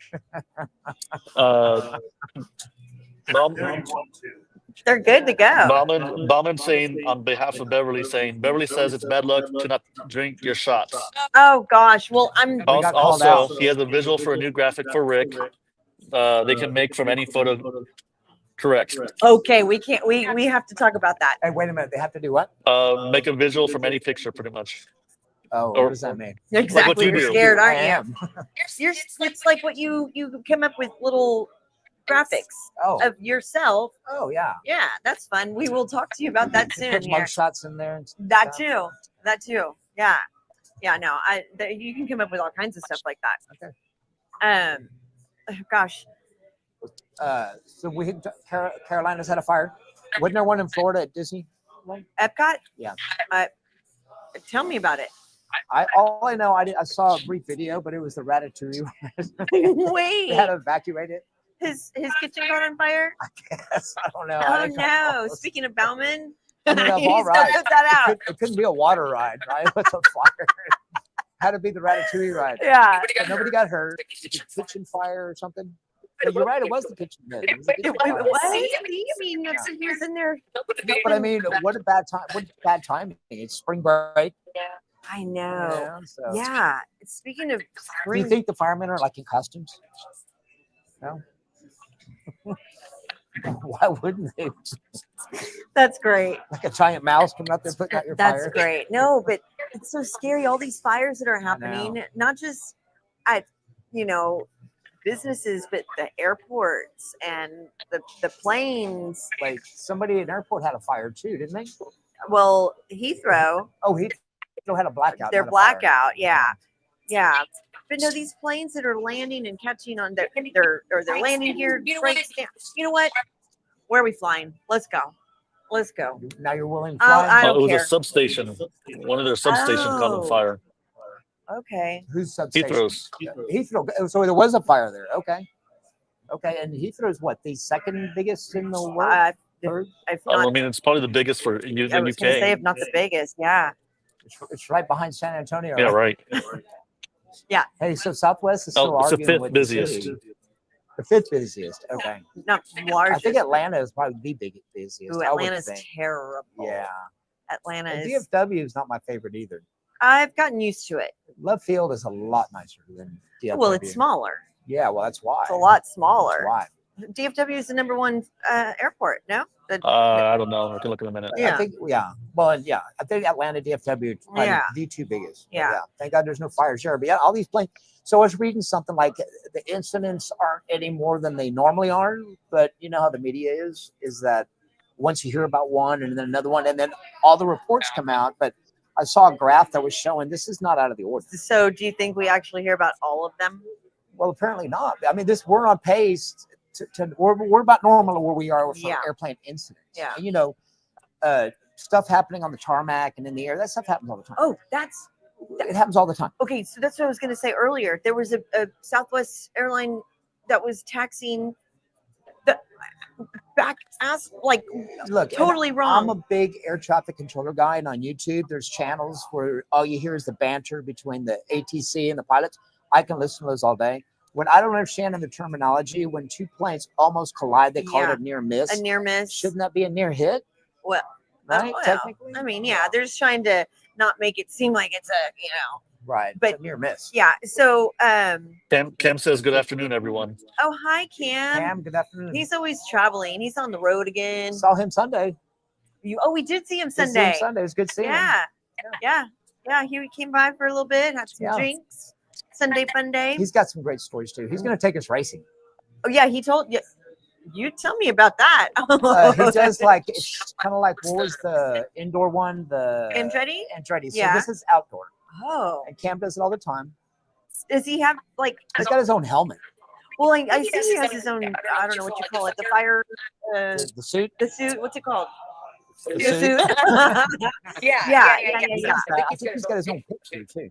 They're good to go. Bauman saying on behalf of Beverly, Beverly says it's bad luck to not drink your shots. Oh gosh, well also he has a visual for a new graphic for Rick. They can make from any photo. Correct. Okay, we can't. We have to talk about that. Hey, wait a minute. They have to do what? Make a visual from any picture, pretty much. Oh, what does that mean? Exactly. you You're do. scared, I aren't you? am. It's like what you came up with little graphics Oh. of yourself. Oh, yeah. Yeah, that's fun. We will talk to you about that soon. Put Here. mug shots in there. And That stuff. too. That too. Yeah. Yeah. No, you can come up with all kinds of stuff like that. Okay. Gosh. So Carolina's had a fire. Wasn't there one in Florida at Disney? Epcot. Yeah. Tell me about it. All I know, I saw a brief video, but it was the Ratatouille. Wait. They had to evacuate it. His kitchen caught on fire. I guess I don't know. Oh no! Speaking of Bauman, I mean, of he all still rides, put that out. it couldn't be a water ride, right? With a fire. Had to be the Ratatouille ride. Yeah. But nobody got hurt. Kitchen fire or something. But you're right. It was the kitchen. It was the kitchen It fire. was. I mean, he was in there. But I mean, what a bad time! What bad timing! It's spring break. I know. So. Yeah. Speaking of Do spring, you think the firemen are like in costumes? No. Why wouldn't they? that's great. Like a giant mouse coming out there putting out your That's fire. great. No, but it's so scary. All these fires that are happening, not just at businesses, but the airports and the planes. Like somebody in an airport had a fire too, didn't they? Well, Heathrow. Oh, he still had a blackout. Their not a fire. blackout. Yeah. But no, these planes that are landing and catching on they're landing here. Breaks down. You know what? Where are we flying? Let's go. Now you're willing to I fly? don't it was care. a substation. One of their substations caught on fire. Okay. Who's substation? Heathrow's. Heathrow. So there was a fire there. Okay. And Heathrow's what? The second biggest in the world? Third? If I not, mean, it's probably the biggest for the I was going to say, UK. if not the biggest. Yeah. It's right behind San Antonio. Yeah, right. Hey, so Southwest is still It's the arguing fifth with busiest. the city. The fifth busiest. Okay. Not large. I think Atlanta is probably the busiest. Ooh, I would Atlanta's think. terrible. Yeah. Atlanta And is. DFW is not my favorite either. I've gotten used to it. Love Field is a lot nicer than DFW. Well, it's smaller. Yeah, well, that's why. It's a lot smaller. That's why. DFW is the number one airport. No. I don't know. I can look in a minute. Yeah. I think, well, I think Atlanta, DFW, is probably the two biggest. Yeah. Thank God there's no fires there. But yeah, all these planes. So I was reading something like the incidents aren't any more than they normally are. But you know how the media is that once you hear about one and then another one, and then all the reports come out. But I saw a graph that was showing this is not out of the ordinary. So do you think we actually hear about all of them? Well, apparently not. I mean, we're on pace. We're about normal where we are for airplane incidents. Yeah. And, stuff happening on the tarmac and in the air. That stuff happens all the time. Oh, It happens all the time. okay. So that's what I was going to say earlier. There was a Southwest airline that was taxiing the back ass Look, totally wrong. I'm a big air traffic controller guy, and on YouTube, there's channels where all you hear is the banter between the ATC and the pilots. I can listen to those all day. When I don't understand in the terminology, when two planes almost collide, they call it a near miss. A near miss. Shouldn't that be a near hit? Well, right? well, Technically, I mean, yeah, they're just trying to not make it seem like it's right, but a near miss. Yeah. So, Cam says, "Good afternoon, everyone." oh, hi, Cam. Cam, good afternoon. He's always traveling. He's on the road again. Saw him Sunday. We did see him Did see him Sunday. Sunday. It was good seeing him. Yeah. He came by for a little bit, had some drinks. Sunday fun day. He's got some great stories too. He's going to take us racing. Oh yeah, he told you. You tell me about that. He does it's kind of like, what was the indoor one? The Andretti? Andretti. So Yeah. this is outdoor. Oh. And Cam does it all the time. Does he have He's got his own helmet. Well, I see he has his own. I don't know what you call it. The fire. The suit. The suit. What's it called? The suit. Yeah. I think he's got his own picture too.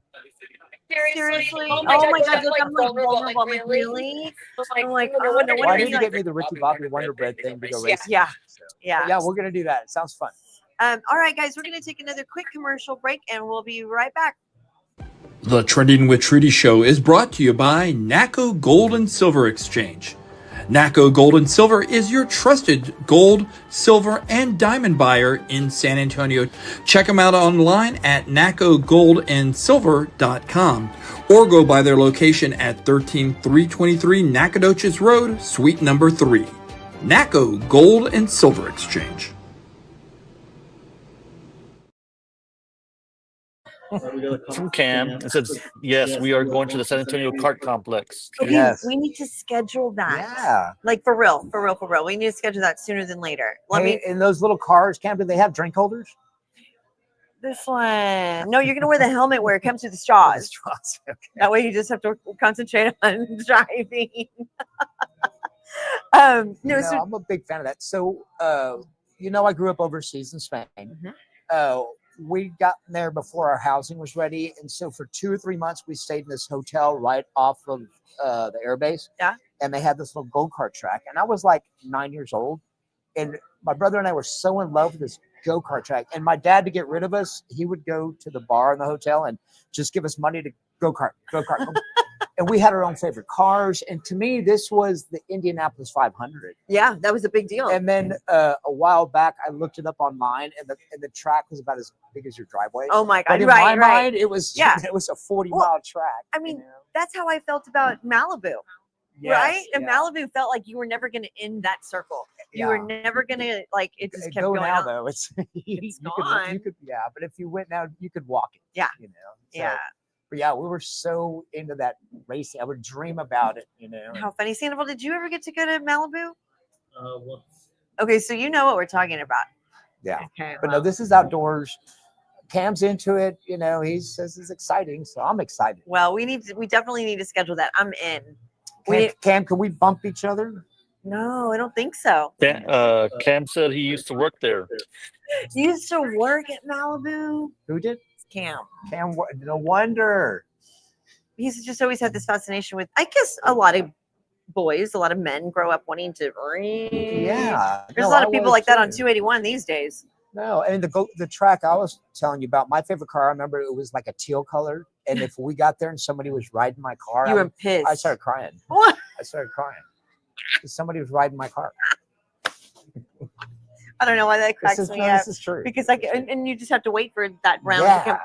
Seriously? Oh my God! Look, I'm vulnerable. I'm like, really? I'm like, oh, no Why wonder didn't he you get me the Ricky Bobby Wonder Bread thing to go racing? Yeah. Yeah, we're gonna do that. It sounds fun. All right, guys, we're gonna take another quick commercial break, and we'll be right back. The Trending with Trudy show is brought to you by NACO Gold and Silver Exchange. NACO Gold and Silver is your trusted gold, silver, and diamond buyer in San Antonio. Check them out online at nacogoldandsilver.com or go by their location at 13323 Nacogdoches Road, Suite number 3. NACO Gold and Silver Exchange. From Cam. It says, yes, we are going to the San Antonio Kart Complex. Okay, Yes. we need to schedule that. Yeah. Like for real. We need to schedule that sooner than later. Hey, in those little cars, Cam, do they have drink holders? This one. No, you're gonna wear the helmet where it comes through the straws. Okay. That way you just have to concentrate on driving. No, so I'm a big fan of that. So, I grew up overseas in Spain. We got there before our housing was ready, and so for 2 or 3 months we stayed in this hotel right off of the airbase. Yeah. And they had this little go-kart track, and I was like 9 years old, and my brother and I were so in love with this go-kart track. And my dad, to get rid of us, he would go to the bar in the hotel and just give us money to go-kart. And we had our own favorite cars. And to me, this was the Indianapolis 500. yeah, that was a big deal. And then a while back, I looked it up online, and the track was about as big as your driveway. Oh my But God! in Right. my mind, it was Yeah. it was a 40-mile track. I mean, that's how I felt about Malibu. Yes, right? And yeah. Malibu felt like you were never going to end that circle. You were never going to it just kept Go going now on. though. It's It's you gone. could but if you went now, you could walk it. Yeah. So, Yeah. But yeah, we were so into that racing. I would dream about it. How funny. Sandoval, did you ever get to go to Malibu? Once. Okay, so you know what we're talking about. Yeah. Okay. But no, this is outdoors. Cam's into it. He says it's exciting, so I'm excited. Well, we definitely need to schedule that. I'm in. Cam, can we bump each other? No, I don't think so. Cam said he used to work there. You used to work at Malibu? Who did? Cam. Cam, no wonder. He's just always had this fascination with, I guess, a lot of boys, a lot of men grow up wanting to. Yeah. There's a lot of people like that on 281 these days. No, and the track I was telling you about, my favorite car, I remember it was like a teal color. And if we got there and somebody was riding my car, You were pissed. I started crying. What? I started crying. Somebody was riding my car. I don't know why that cracks me up. This is true. Because and you just have to wait for that round to come.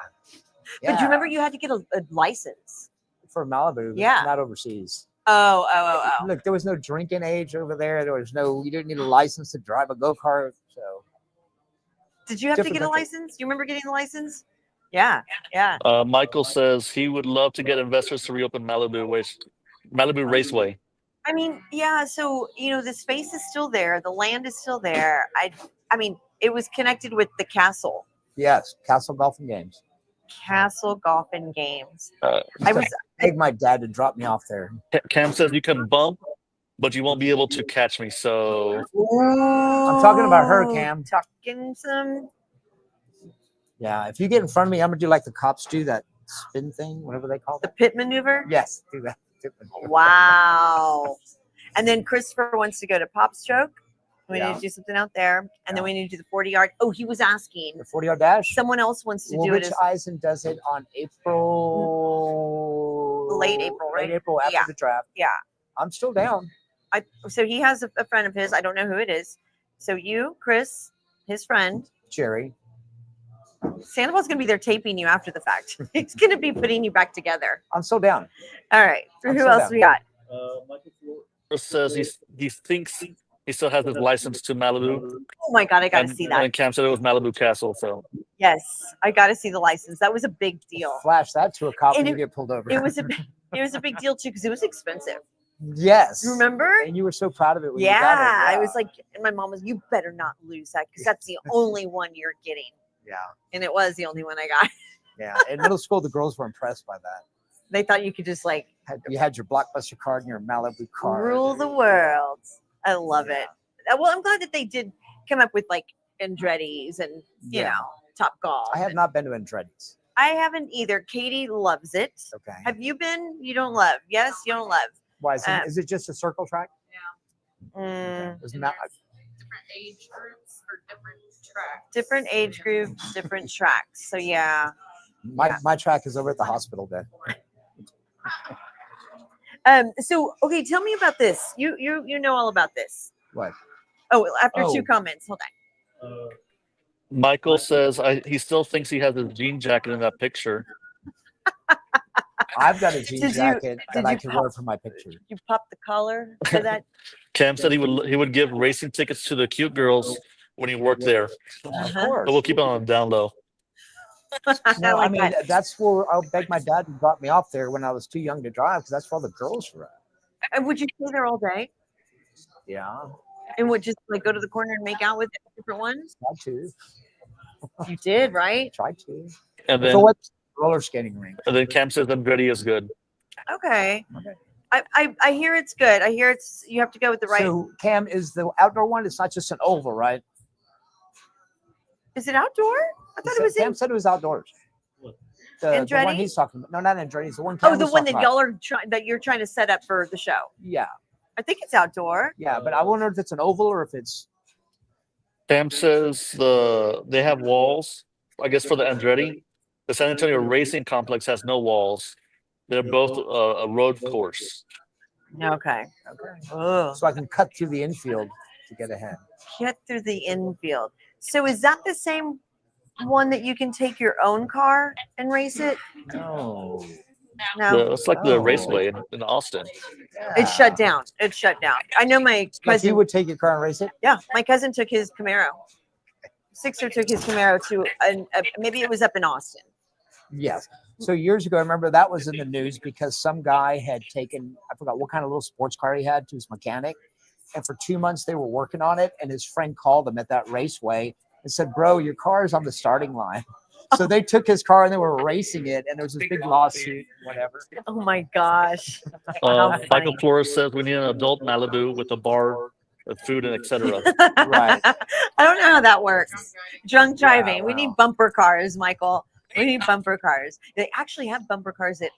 But do you remember you had to get a license? For Malibu, Yeah. not overseas. Oh. Look, there was no drinking age over there. You didn't need a license to drive a go-kart. So Did you have to get a license? You remember getting the license? Yeah. Michael says he would love to get investors to reopen Malibu Raceway. I mean, yeah. So the space is still there. The land is still there. I mean, it was connected with the castle. Yes, Castle Golf and Games. Castle Golf and Games. I begged my dad to drop me off there. Cam says you can bump, but you won't be able to catch me. So I'm talking about her, Cam. Talking some. Yeah, if you get in front of me, I'm gonna do like the cops do, that spin thing, whatever they call The it. pit maneuver. Yes, do that. Wow. And then Christopher wants to go to Pop Stroke. We need to do something out there. And then we need to do the 40-yard. Oh, he was asking. The 40-yard dash? Someone else wants to do Rich it. Eisen does it on April. Late April, right? Late April after the draft. Yeah. I'm still down. So he has a friend of his. I don't know who it is. So you, Chris, his friend. Jerry. Sandoval's going to be there taping you after the fact. He's going to be putting you back together. I'm still down. All right. I'm Who so else down. we got? Michael says he thinks he still has his license to Malibu. Oh my God, I got to see that. And Cam said it was Malibu Castle. So Yes, I got to see the license. That was a big deal. Flash that to a cop And when you get pulled over. It was a big deal too because it was expensive. Yes. Remember? And you were so proud of it when you got it. I was like, and my mom was, you better not lose that because that's the only one you're getting. Yeah. And it was the only one I got. Yeah. In middle school, the girls were impressed by that. They thought you could just like You had your Blockbuster card and your Malibu card. rule the world. I love it. Well, I'm glad that they did come up with like Andretti's and you know Top Golf. I have not been to Andretti's. I haven't either. Katie loves it. Okay. Have you been? You don't love? Yes, you don't love. Why is it just a circle track? Isn't that Different age groups or different tracks. Different age groups, different tracks. So yeah. my track is over at the hospital then. So okay, tell me about this. You know all about this. What? Oh, after 2 comments. Hold on. Michael says he still thinks he has his jean jacket in that picture. I've got a jean jacket that I can wear for my picture. You pop the collar for that? Cam said he would give racing tickets to the cute girls when he worked there. Of course. But we'll keep it on the down low. No, like I mean that. that's where I'll beg my dad to drop me off there when I was too young to drive because that's where all the girls were at. And would you stay there all day? Yeah, And would just like go to the corner and make out with different ones? tried to, You did, right? tried to. And If it then was roller skating rink. Cam says Andretti is good. Okay. Okay. I hear it's good. I hear it's you have to go with the right. So Cam is the outdoor one. It's not just an oval, right? Is it outdoor? I thought it was Cam in. said it was outdoors. The one Andretti? he's talking about. No, not Andretti. It's the one. Cam Oh, the was one talking that about. y'all are trying that you're trying to set up for the show. Yeah, I think it's outdoor. yeah, but I wonder if it's an oval or if it's. Cam says they have walls. I guess for the Andretti, the San Antonio Racing Complex has no walls. They're both a road course. Okay. Okay. Oh, So I can cut through the infield to get ahead. get through the infield. So is that the same one that you can take your own car and race it? No. No, It's like the Oh. raceway in Austin. it's shut down. It's shut down. I know my Like you cousin. would take your car and race it? Yeah, my cousin took his Camaro. Sixer took his Camaro to maybe it was up in Austin. Yes. So years ago, I remember that was in the news because some guy had taken, I forgot what kind of little sports car he had, to his mechanic. And for 2 months, they were working on it. And his friend called him at that raceway and said, bro, your car is on the starting line. So they took his car and they were racing it. And there was this big lawsuit, whatever. Oh my gosh. How Michael funny. Flores says we need an adult Malibu with a bar, with food, and etc. Right. I don't know how that works. Drunk driving. Yeah, We need wow. bumper cars, Michael. We need bumper cars. They actually have bumper cars at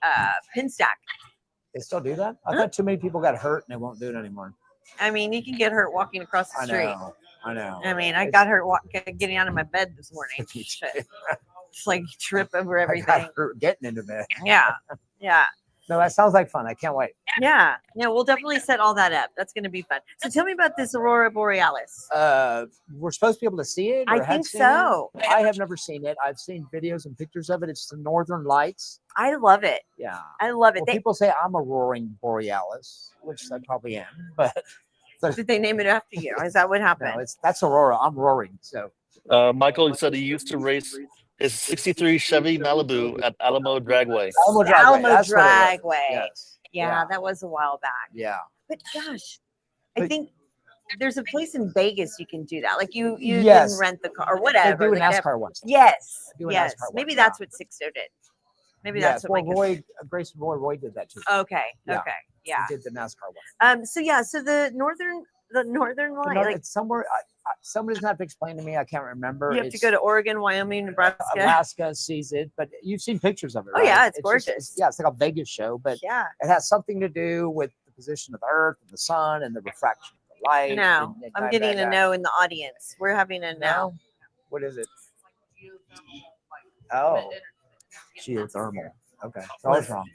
Pinstack. They still do that? I thought too many people got hurt and they won't do it anymore. I mean, you can get hurt walking across the I street. know. I know. I mean, I It's- got hurt getting out of my bed this morning. Me too. Shit. Just like trip over I everything. got hurt getting into bed. Yeah. Yeah. No, that sounds like fun. I can't wait. Yeah. No, we'll definitely set all that up. That's going to be fun. So tell me about this Aurora Borealis. We're supposed to be able to see it. I or had think seen so. it. I have never seen it. I've seen videos and pictures of it. It's the Northern Lights. I love it. Yeah. I love it. Well, people say I'm a roaring borealis, which I probably am, but Did they name it after you? Is that what happened? no, that's Aurora. I'm roaring. So Michael said he used to race his 63 Chevy Malibu at Alamo Dragway. Alamo Dragway. Alamo That's what it was. Dragway. Yes. Yeah, Yeah. that was a while back. Yeah. But gosh, I But- think there's a place in Vegas you can do that. Like you Yes. can rent the car or They whatever. do a They could have- NASCAR one. Yes. Do a Yes. NASCAR one, Maybe yeah. that's what Sixto did. Maybe Yes. that's what Well, my cousin. Grayson Roy did that too. Okay. Yeah. Okay. Yeah. He did the NASCAR one. So yeah. So the northern line. Like It's somewhere. Somebody's gonna have to explain to me. I can't remember. you have to It's go to Oregon, Wyoming, Nebraska. Alaska sees it, but you've seen pictures of it. Oh, right? yeah, it's just- gorgeous. yeah, it's like a Vegas show, but Yeah. it has something to do with the position of the Earth and the Sun and the refraction of the light. No, and I'm that- getting that- a no in the audience. We're having a no. No? What is it? Oh, geothermal. Okay, I was wrong.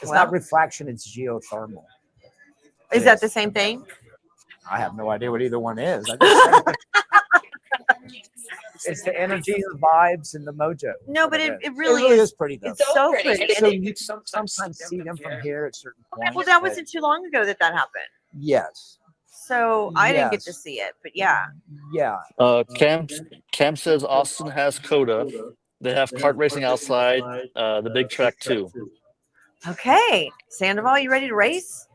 It's Well- not refraction; it's geothermal. Is that the same thing? I have no idea what either one is. I just said it. It's the energy, the vibes, and the mojo. No, but Whatever it really is is. pretty though. It's so pretty. So you sometimes see them from here at certain points. Well, that but wasn't too long ago that happened. yes, So I didn't get Yes. to see it, but yeah. yeah. Cam says Austin has Coda. They have kart racing outside the big track too. Okay, Sandoval, you ready to race?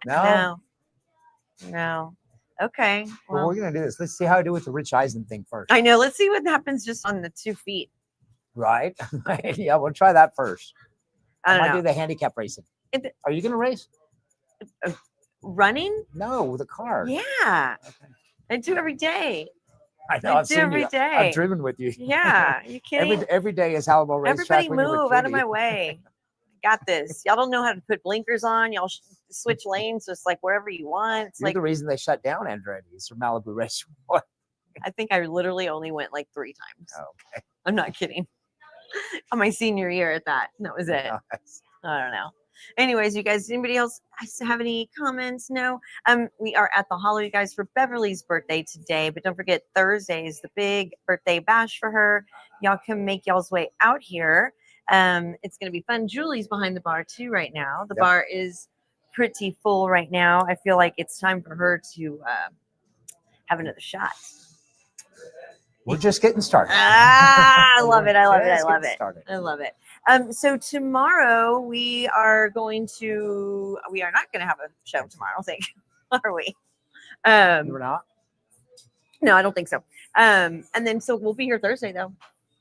No, No. Okay. well, Well, we're gonna do this. Let's see how I do with the Rich Eisen thing first. I know. Let's see what happens just on the 2 feet. Right? Yeah, we'll try that first. I might don't do know. the handicap racing. It- Are you gonna race? Running? No, with a car. Yeah. Okay. I do every day. I know. I I've do seen every you. day. I've driven with you. Yeah. You kidding? Every day is Alamo racetrack. Everybody when you were move out of my kidding. way. Got this. Y'all don't know how to put blinkers on. Y'all switch lanes just like wherever you want. It's You're like the reason they shut down Andretti's or Malibu Race. I think I literally only went like 3 times. Okay. I'm not kidding. On my senior year at that. That was it. I don't know. Anyways, you guys, anybody else have any comments? No. We are at the Hollow, you guys, for Beverly's birthday today. But don't forget, Thursday is the big birthday bash for her. Y'all can make y'all's way out here. It's gonna be fun. Julie's behind the bar too right now. The Yep. bar is pretty full right now. I feel like it's time for her to have another shot. We're just getting started. I love it. I love it. I Just love getting it. started. I love it. So tomorrow we are not going to have a show tomorrow, I think. Are we? We're not. No, I don't think so. And then so we'll be here Thursday though.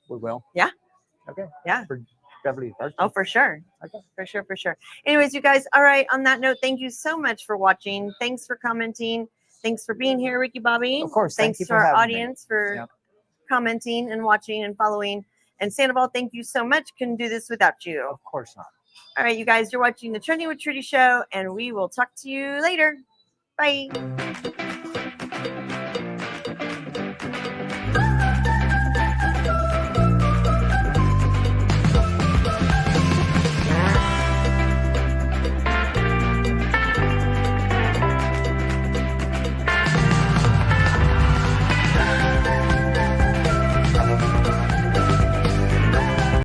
We will. Yeah. Okay. Yeah. For Beverly's birthday. Oh, for sure. Okay. For sure. For sure. Anyways, you guys. All right. On that note, thank you so much for watching. Thanks for commenting. Thanks for being here, Ricky Bobby. Of course. Thanks Thank you to for our having audience for Yep. commenting and watching and following. And Sandoval, thank you so much. Couldn't do this without you. Of course not. All right, you guys, you're watching the Trending with TwT show, and we will talk to you later. Bye.